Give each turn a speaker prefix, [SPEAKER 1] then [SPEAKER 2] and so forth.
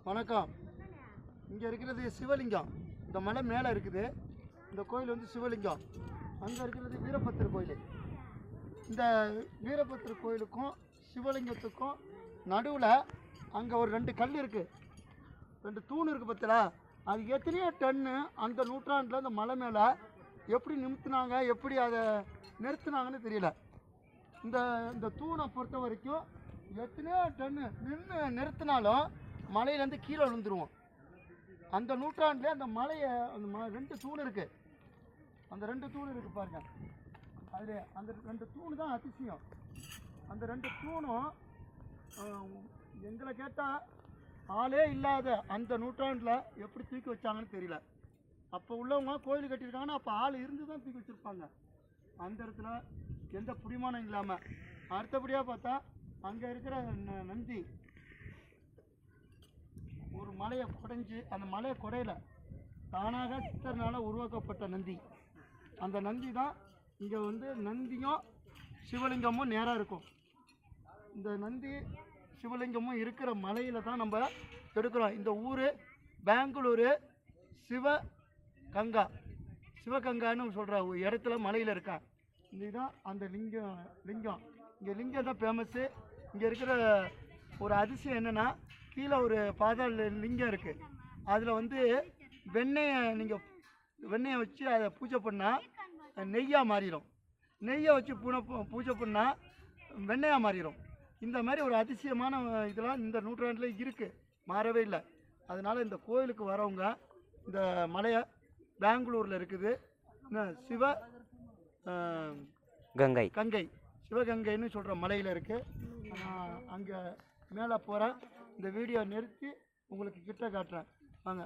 [SPEAKER 1] வணக்கம். இங்கே இருக்கிறது சிவலிங்கம். இந்த மலை மேலே இருக்குது. இந்த கோயில் வந்து சிவலிங்கம். அங்கே இருக்கிறது வீரபத்திர கோயில். இந்த வீரபத்திர கோயிலுக்கும் சிவலிங்கத்துக்கும் நடுவில் அங்கே ஒரு 2 கல் இருக்குது, 2 தூண் இருக்குது. பார்த்தீங்களா? அது எத்தனையோ டன்னு அந்த நூற்றாண்டில் அந்த மலை மேலே எப்படி நிறுத்தினாங்க, எப்படி அதை நிறுத்தினாங்கன்னு தெரியல. இந்த இந்த தூணை பொறுத்த வரைக்கும் எத்தனையோ டன்னு நிறுத்தினாலும் மலையிலேருந்து கீழே விழுந்துருவோம். அந்த நூற்றாண்டில் அந்த மலையை அந்த 2 தூண் இருக்குது. அந்த 2 தூண் இருக்குது பாருங்க. அதில் அந்த 2 தூண் தான் அதிசயம். அந்த 2 தூணும் எங்களை கேட்டால் ஆளே இல்லாத அந்த நூற்றாண்டில் எப்படி தூக்கி வச்சாங்கன்னு தெரியல. அப்போ உள்ளவங்க கோயில் கட்டியிருக்காங்கன்னா அப்போ ஆள் இருந்து தான் தூக்கி வச்சுருப்பாங்க. அந்த இடத்துல எந்த புடிமானம் இல்லாமல். அடுத்தபடியாக பார்த்தா அங்கே இருக்கிற நந்தி ஒரு மலையை குடைஞ்சி, அந்த மலையை குடையில தானாக சித்தர்னால உருவாக்கப்பட்ட நந்தி. அந்த நந்தி தான் இங்கே வந்து நந்தியும் சிவலிங்கமும் நேராக இருக்கும். இந்த நந்தி சிவலிங்கமும் இருக்கிற மலையில் தான் நம்ம எடுக்கிறோம். இந்த ஊர் பெங்களூரு சிவகங்கான்னு சொல்கிற இடத்துல மலையில் இருக்கா. இதுதான் அந்த லிங்கம். இங்கே லிங்கம் தான் ஃபேமஸ்ஸு. இங்கே இருக்கிற ஒரு அதிசயம் என்னென்னா, கீழே ஒரு பாதாள லிங்கம் இருக்குது. அதில் வந்து வெண்ணெயை வச்சு அதை பூஜை பண்ணால் நெய்யாக மாறிடும். நெய்யை வச்சு பூஜை பண்ணால் வெண்ணெயாக மாறிடும். இந்த மாதிரி ஒரு அதிசயமான இதெல்லாம் இந்த நூற்றாண்டில் இருக்குது, மாறவே இல்லை. அதனால் இந்த கோயிலுக்கு வரவங்க இந்த மலையை பெங்களூரில் இருக்குது கங்கை சிவகங்கைன்னு சொல்கிற மலையில் இருக்குது. அங்கே மேலே போகிறேன். இந்த வீடியோ நிறுத்தி உங்களுக்கு கிட்ட காட்டுறேன் வாங்க.